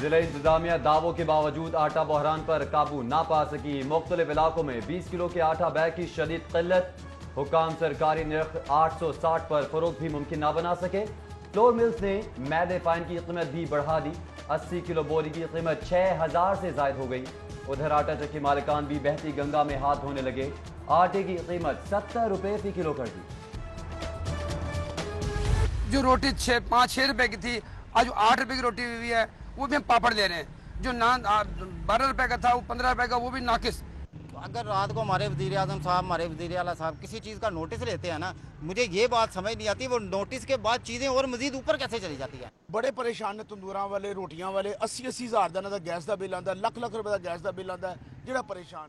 जिला इंतजामिया दावों के बावजूद आटा बहरान पर काबू ना पा सकी। मुख्तलिफ इलाकों में 20 किलो के आटा बैग की शदीद किल्लत। हुकाम सरकारी निर्ख 860 पर फरोख्त भी मुमकिन ना बना सके। फ्लोर मिल्स ने मैदे फाइन की कीमत भी बढ़ा दी। 80 किलो बोरी की कीमत 6000 से जायद हो गई। उधर आटा चक्की मालिकान भी बहती गंगा में हाथ धोने लगे। आटे की कीमत 70 रुपए फी किलो कर दी। जो रोटी 5-6 रुपए की थी, आज 8 रुपए की रोटी हुई है, वो भी हम पापड़ दे रहे हैं। जो नान 12 रुपए का था, वो 15 रुपए का, वो भी नाकिस। अगर रात को हमारे वज़ीर आज़म साहब, हमारे वज़ीर आला साहब किसी चीज़ का नोटिस लेते हैं ना, मुझे ये बात समझ नहीं आती वो नोटिस के बाद चीज़ें और मजीद ऊपर कैसे चली जाती है। बड़े परेशान ने तंदूरां वाले, रोटियां वाले। 80-80 हज़ार का गैस का बिल आता है, लाख रुपए का गैस का बिल आता है। जिहड़ा परेशान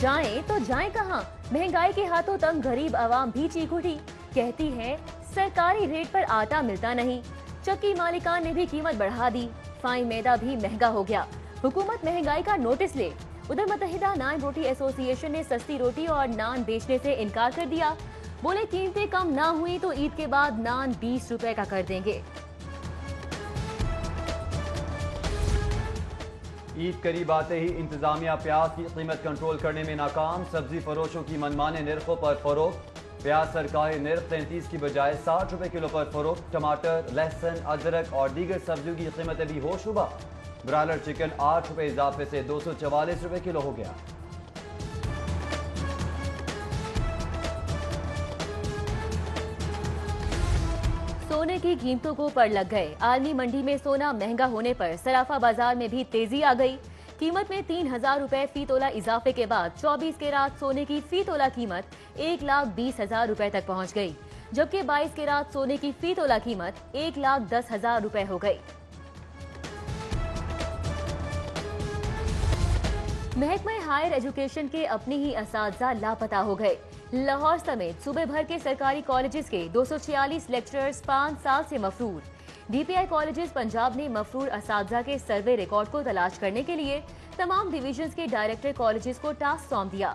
जाएं तो जाएं कहां? महंगाई के हाथों तंग गरीब आवाम भी चीख उठी। कहती है सरकारी रेट पर आटा मिलता नहीं। चक्की मालिकान ने भी कीमत बढ़ा दी। फाइन मैदा भी महंगा हो गया। हुकूमत महंगाई का नोटिस ले। उधर मुत्तहिदा नान रोटी एसोसिएशन ने सस्ती रोटी और नान बेचने से इनकार कर दिया। बोले कीमतें कम ना हुई तो ईद के बाद नान 20 रुपए का कर देंगे। ईद करीब आते ही इंतजामिया प्याज की कीमत कंट्रोल करने में नाकाम। सब्जी फरोशों की मनमाने निर्खों पर फरोख्त। प्याज सरकारी निर्ख 33 की बजाय 60 रुपए किलो पर फरोख्त। टमाटर, लहसुन, अदरक और दीगर सब्जियों की कीमतें भी होशरुबा। ब्रायलर चिकन 8 रुपए इजाफे से 244 रुपए किलो हो गया। सोने की कीमतों को पर लग गए। आलमी मंडी में सोना महंगा होने पर सराफा बाजार में भी तेजी आ गई। कीमत में 3000 रुपए फी तोला इजाफे के बाद 24 कैरात सोने की फी तोला कीमत 1,20,000 रुपए तक पहुंच गई, जबकि 22 कैरात सोने की फी तोला कीमत 1,10,000 रुपए हो गई। महकमा हायर एजुकेशन के अपने ही असातिज़ा लापता हो गए। लाहौर समेत सूबे भर के सरकारी कॉलेजेस के 246 लेक्चरर्स 5 साल से मफरूर। डीपीआई कॉलेजेस पंजाब ने मफरूर असातिज़ा के सर्वे रिकॉर्ड को तलाश करने के लिए तमाम डिवीजन्स के डायरेक्टर कॉलेजेस को टास्क सौंप दिया।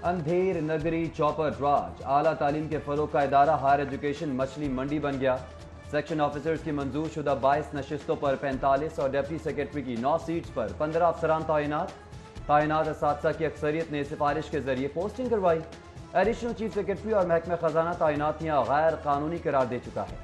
अंधेर नगरी चौपर राज आला तालीम के फरोग का इदारा हायर एजुकेशन मछली मंडी बन गया। सेक्शन ऑफिसर्स की मंजूर शुदा 22 नशिस्तों पर 45 और डिप्टी सेक्रेटरी की 9 सीट्स पर 15 अफसरान तैनात असातिज़ा की अक्सरियत ने सिफारिश के जरिए पोस्टिंग करवाई। एडिशनल चीफ सेक्रेटरी और महकमा खजाना तैनातियां गैर कानूनी करार दे चुका है।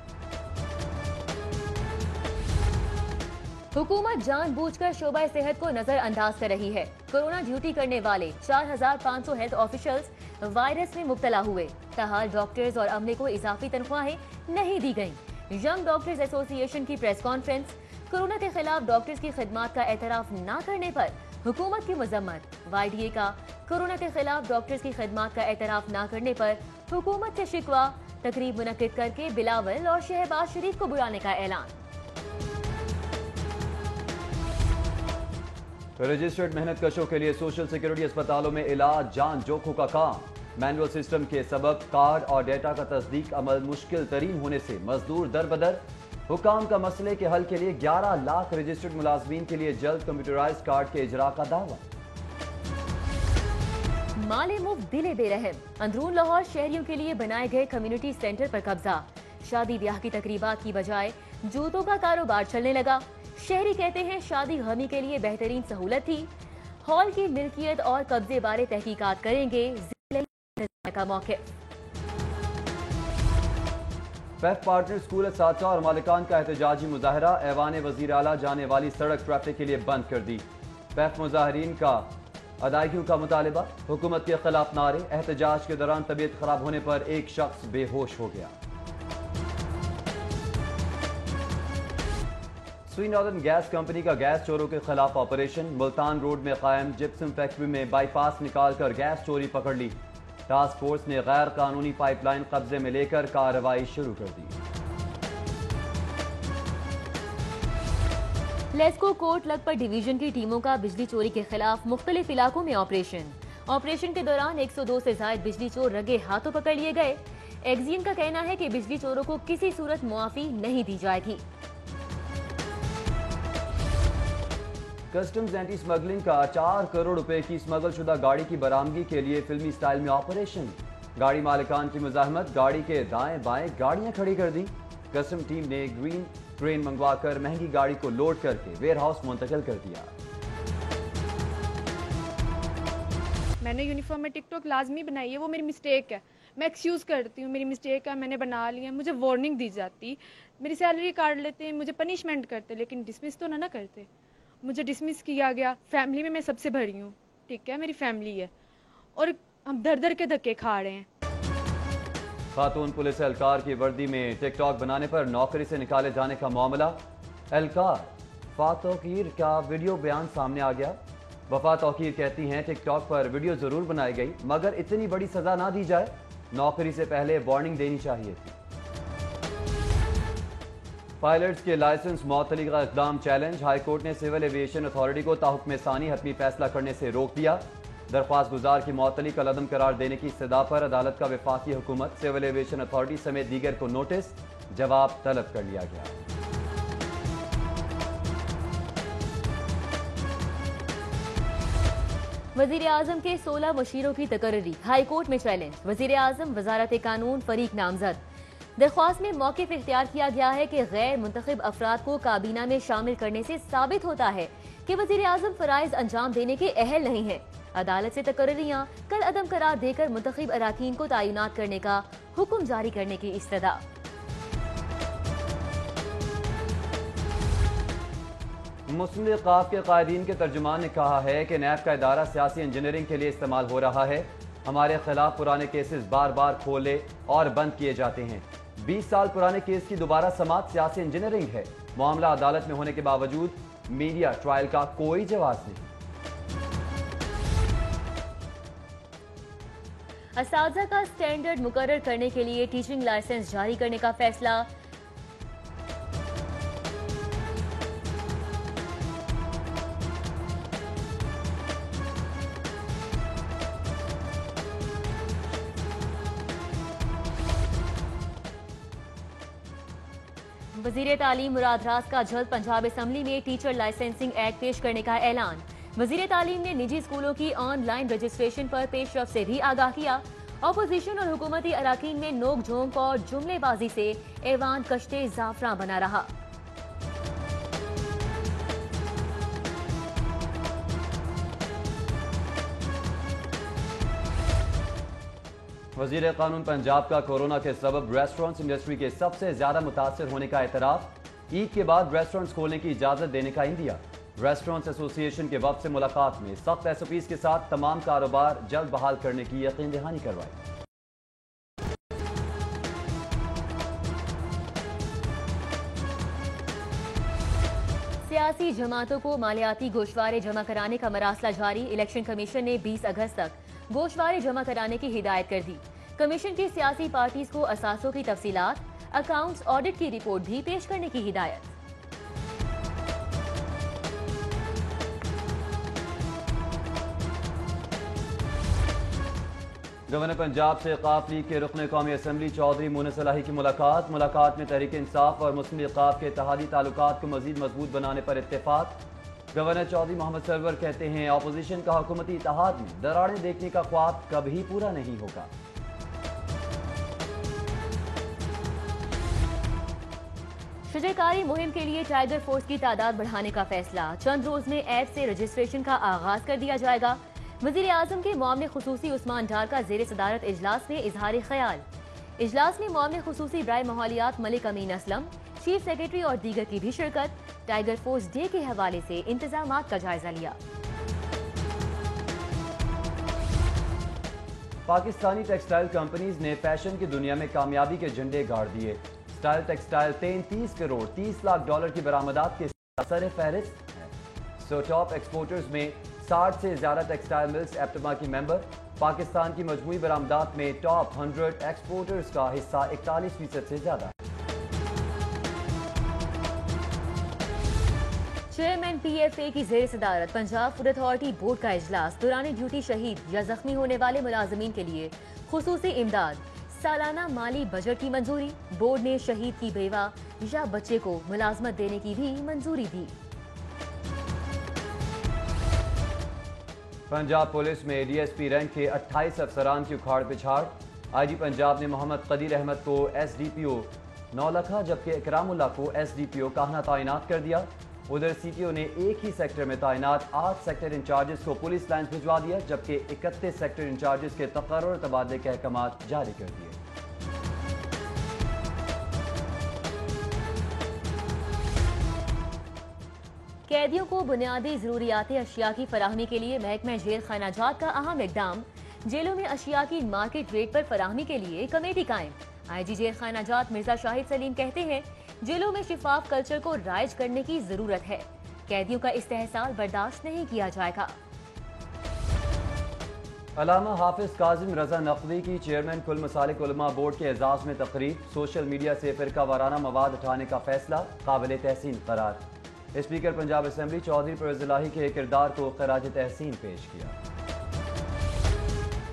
हुकूमत जानबूझकर शोबा सेहत को नजरअंदाज कर रही है। कोरोना ड्यूटी करने वाले 4500 हेल्थ ऑफिशियल्स वायरस में मुब्तला हुए। ताहाल डॉक्टर्स और अमले को इजाफी तनख्वाहें नहीं दी गईं। यंग डॉक्टर्स एसोसिएशन की प्रेस कॉन्फ्रेंस। कोरोना के खिलाफ डॉक्टर्स की खिदमात का एतराफ न करने पर हुकूमत की मजम्मत। वाईडीए का कोरोना के खिलाफ डॉक्टर्स की खिदमात का एतराफ न करने पर हुकूमत से शिकवा। तकरीब मुनक्किद करके बिलावल और शहबाज शरीफ को बुलाने का ऐलान। रजिस्टर्ड मेहनत कशों के लिए सोशल सिक्योरिटी अस्पतालों में इलाज जान जोखों का काम। मैनुअल सिस्टम के सबब कार्ड और डेटा का तस्दीक अमल मुश्किल तरीन होने से मजदूर दर बदर। हुकाम का मसले के हल के लिए 11 लाख रजिस्टर्ड मुलाजमीन के लिए जल्द कंप्यूटराइज्ड कार्ड के इजरा का दावा। माले मुफ्त दिले बेरहम। अंदरून लाहौर शहरियों के लिए बनाए गए कम्युनिटी सेंटर पर कब्जा। शादी ब्याह की तकरीबात की बजाय जूतों का कारोबार चलने लगा। शहरी कहते हैं शादी गमी के लिए बेहतरीन सहूलत थी। हॉल की मिल्कियत और कब्जे बारे तहकीकात करेंगे का मौक़िफ़। पैफ पार्टनर स्कूल असातिज़ा और मालिकान का एहतजाजी मुजाहरा। ऐवान वज़ीर आला जाने वाली सड़क ट्रैफिक के लिए बंद कर दी। पैफ मुजाहरीन का अदायगियों का मुतालिबा। हुकूमत के खिलाफ नारे। एहतजाज के दौरान तबीयत खराब होने पर एक शख्स बेहोश हो गया। स्वी नॉर्दर्न गैस कंपनी का गैस चोरों के खिलाफ ऑपरेशन। मुल्तान रोड में कायम जिप्सम फैक्ट्री में बाईपास निकालकर गैस चोरी पकड़ ली। टास्क फोर्स ने गैर कानूनी पाइपलाइन कब्जे में लेकर कार्रवाई शुरू कर दी। लेस्को कोट लखपत डिवीजन की टीमों का बिजली चोरी के खिलाफ मुख्तलिफ इलाकों में ऑपरेशन के दौरान 102 से ज्यादा बिजली चोर रगे हाथों पकड़ लिए गए। एक्जियन का कहना है कि बिजली चोरों को किसी सूरत मुआफी नहीं दी जाएगी। कस्टम्स एंटी स्मगलिंग का 4 करोड़ रुपए की स्मगल शुदा गाड़ी की बरामदगी के लिए फिल्मी स्टाइल में ऑपरेशन। गाड़ी मालिकान की मुजाहमत, गाड़ी के दाएं बाएं गाड़ियां खड़ी कर दी। कस्टम टीम ने ग्रीन ट्रेन मंगवाकर महंगी गाड़ी को लोड करके वेयर हाउस मुंतकिल कर दिया। मैंने यूनिफॉर्म में टिकटॉक लाजमी बनाई है, वो मेरी मिस्टेक है, मैं एक्सक्यूज़ करती हूँ, मेरी मिस्टेक है, मैंने बना लिया। मुझे वार्निंग दी जाती, मेरी सैलरी काट लेते हैं, मुझे पनिशमेंट करते, लेकिन डिसमिस तो ना करते। मुझे डिसमिस किया गया। फैमिली में मैं सबसे बड़ी हूँ, ठीक है, मेरी फैमिली है, और हम दर दर के धक्के खा रहे हैं। खातून पुलिस एहलकार की वर्दी में टिकटॉक बनाने पर नौकरी से निकाले जाने का मामला। एहलकार वफा तौकीर का वीडियो बयान सामने आ गया। वफा तौकीर कहती हैं टिकटॉक पर वीडियो जरूर बनाई गई, मगर इतनी बड़ी सजा ना दी जाए, नौकरी से पहले वार्निंग देनी चाहिए थी। पायलट्स के लाइसेंस मुअत्तली का इक़दाम चैलेंज। हाई कोर्ट ने सिविल एविएशन अथॉरिटी को ताहुक्म सानी हतमी फैसला करने से रोक दिया। दरख्वास्त गुजार की मुअत्तली का लदम करार देने की इस्तदा पर अदालत का वफाकी हुकूमत, सिविल एविएशन अथॉरिटी समेत दीगर को नोटिस, जवाब तलब कर लिया गया। वजीर आजम के 16 मुशीरों की तकर्री हाई कोर्ट में चैलेंज। वजीर आजम वजारत कानून फरीक नामजद। दरख्वास्त में मौक़िफ़ इख्तियार किया गया है कि गैर मुंतखब अफराद को काबीना में शामिल करने से साबित होता है कि वजीर आजम फराइज अंजाम देने के अहल नहीं है। अदालत से तकर्रियाँ कल अदम करार देकर मुंतखब अराकीन को तैनात करने का हुक्म जारी करने की इस्तदा। मुस्लिम लीग क़ाफ के कायदीन के तर्जुमान ने कहा है कि नैब का इदारा सियासी इंजीनियरिंग के लिए इस्तेमाल हो रहा है। हमारे खिलाफ पुराने केसेस बार बार खोले और बंद किए जाते हैं। 20 साल पुराने केस की दोबारा समाअत सियासी इंजीनियरिंग है। मामला अदालत में होने के बावजूद मीडिया ट्रायल का कोई जवाब नहीं। असातिज़ा का स्टैंडर्ड मुकर्रर करने के लिए टीचिंग लाइसेंस जारी करने का फैसला। वजीर तालीम मुराद राज का जल्द पंजाब असम्बली में टीचर लाइसेंसिंग एक्ट पेश करने का ऐलान। वजीर तालीम ने निजी स्कूलों की ऑनलाइन रजिस्ट्रेशन पर पेशरफ से भी आगाह किया। अपोजिशन और हुकूमती अराकीन में नोक झोंक और जुमलेबाजी से ऐवान कश्ते जाफरां बना रहा। वजीर कानून पंजाब का कोरोना के सबब रेस्टोरेंट्स इंडस्ट्री के सबसे ज्यादा मुतासर होने का एतराफ। ईद के बाद रेस्टोरेंट्स खोलने की इजाजत देने का इंदिया। रेस्टोरेंट्स एसोसिएशन के वक्त से मुलाकात में सख्त SOPs के साथ तमाम कारोबार जल्द बहाल करने की यकीन दहानी करवाई। सियासी जमातों को मालियाती गोशवारे जमा कराने का मरासला जारी। इलेक्शन कमीशन ने 20 अगस्त तक गोशवारे जमा कराने की हिदायत कर दी। कमीशन की सियासी पार्टीज को असासों की तफसीलात, अकाउंट्स, ऑडिट की रिपोर्ट भी पेश करने की हिदायत। गवर्नर पंजाब से क़ाफ लीग के रुकन कौमी असम्बली चौधरी मोनस सलाही की मुलाकात में तहरीक इंसाफ और मुस्लिम लीग क़ाफ के इत्तेहादी ताल्लुकात को मजीद मजबूत बनाने पर इत्तेफाक। गवर्नर चौधरी मोहम्मद सरवर कहते हैं अपोजिशन का हुकूमती इत्तेहाद में दरारें देखने का ख्वाब कभी पूरा नहीं होगा। शजरकारी मुहिम के लिए टाइगर फोर्स की तादाद बढ़ाने का फैसला। चंद रोज में ऐप से रजिस्ट्रेशन का आगाज कर दिया जाएगा। वजीर आजम के मामले खुसूसी उस्मान डार का जेर सदारत इजलास में इजहार ख्याल। इजलास में मामले खुसूसी बराए माहौलियात मलिक अमीन असलम, चीफ सेक्रेटरी और दीगर की भी शिरकत। टाइगर फोर्स डे के हवाले से इंतजामात का जायजा लिया। पाकिस्तानी टेक्सटाइल कंपनीज ने फैशन की दुनिया में कामयाबी के झंडे गाड़ दिए। Style textile 33 crore 30 lakh dollar की बरामदात के सर फहरिस्त है। सो टॉप एक्सपोर्टर्स में 60 से ज्यादा टेक्सटाइल मिल्स एप्टमा की मेंबर। पाकिस्तान की मजमूई बरामदात में टॉप 100 एक्सपोर्टर्स का हिस्सा 41% से ज्यादा। चेयरमैन PFA की जेर सदारत पंजाब फूड अथॉरिटी बोर्ड का इजलास। दौरान ड्यूटी शहीद या जख्मी होने वाले मुलाजमीन के लिए खुसूसी इमदाद। सालाना माली बजट की मंजूरी। बोर्ड ने शहीद की बेवा या बच्चे को मुलाजमत देने की भी मंजूरी दी। पंजाब पुलिस में DSP रैंक के 28 अफसरान की उखाड़ पिछाड़। IG पंजाब ने मोहम्मद कदीर अहमद को SDPO नौलखा, जबकि इकराम उल्लाह को SDPO कान्हा तैनात कर दिया। उधर CTO ने एक ही सेक्टर में तैनात 8 सेक्टर इंचार्जेस को पुलिस लाइन भिजवा दिया, जबकि 31 सेक्टर इंचार्जेस के तकर्रुर तबादले के अहकामात जारी कर दिए। कैदियों को बुनियादी जरूरियाती अशिया की फराहमी के लिए महकमा जेल खानाजात का अहम इकदाम। जेलों में अशिया की मार्केट रेट पर फराहमी के लिए कमेटी कायम। IG जेल खानाजात मिर्जा शाहिद सलीम कहते हैं, जेलों में शिफाफ कल्चर को राइज करने की जरूरत है। कैदियों का इस्तेहसाल बर्दाश्त नहीं किया जाएगा। अल्लामा हाफिज काजिम रजा नकवी की चेयरमैन कुल मसालिक उलमा बोर्ड के एजाज में तकरीब। सोशल मीडिया से फिरका वाराना मवाद उठाने का फैसला काबिल तहसीन करार। स्पीकर पंजाब असेंबली चौधरी परवेज इलाही के किरदार को खराज तहसीन पेश किया।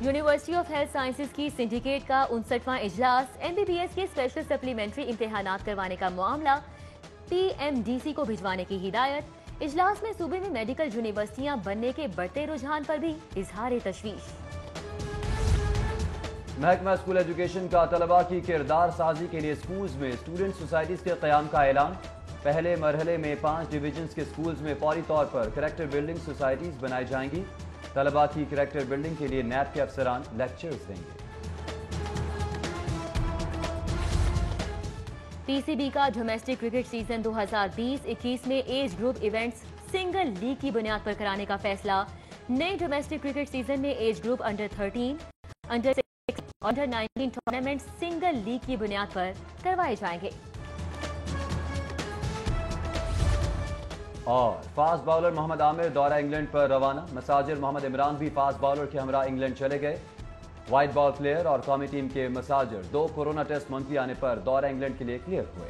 यूनिवर्सिटी ऑफ हेल्थ साइंसेज की सिंडिकेट का 59वां इजलास। MBBS के स्पेशल सप्लीमेंट्री इम्तिहानात करवाने का मामला PMDC को भिजवाने की हिदायत। इजलास में सूबे में मेडिकल यूनिवर्सिटियां बनने के बढ़ते रुझान पर भी इजहार तशवीश। महकमा स्कूल एजुकेशन का तलबा की किरदार साजी के लिए स्कूल्स में स्टूडेंट सोसाइटीज के क़याम का ऐलान। पहले मरहले में 5 डिवीजन्स के स्कूल्स में फौरी तौर पर करैक्टर बिल्डिंग सोसाइटीज बनाई जाएंगी। तलबा की करैक्टर बिल्डिंग के लिए NAB के अफसरान लेक्चर्स देंगे। PCB का डोमेस्टिक क्रिकेट सीजन 2020-21 में age group events single league की बुनियाद पर कराने का फैसला। नए डोमेस्टिक क्रिकेट सीजन में age group under 13, under 6, under 19 tournament single league की बुनियाद पर करवाए जाएंगे। और फास्ट बॉलर मोहम्मद आमिर दौरा इंग्लैंड पर रवाना। मसाजिर मोहम्मद इमरान भी फास्ट बॉलर के हमरा इंग्लैंड चले गए। वाइट बॉल प्लेयर और कौमी टीम के मसाजिर 2 कोरोना टेस्ट मुंतवी आने पर दौरा इंग्लैंड के लिए क्लियर हुए।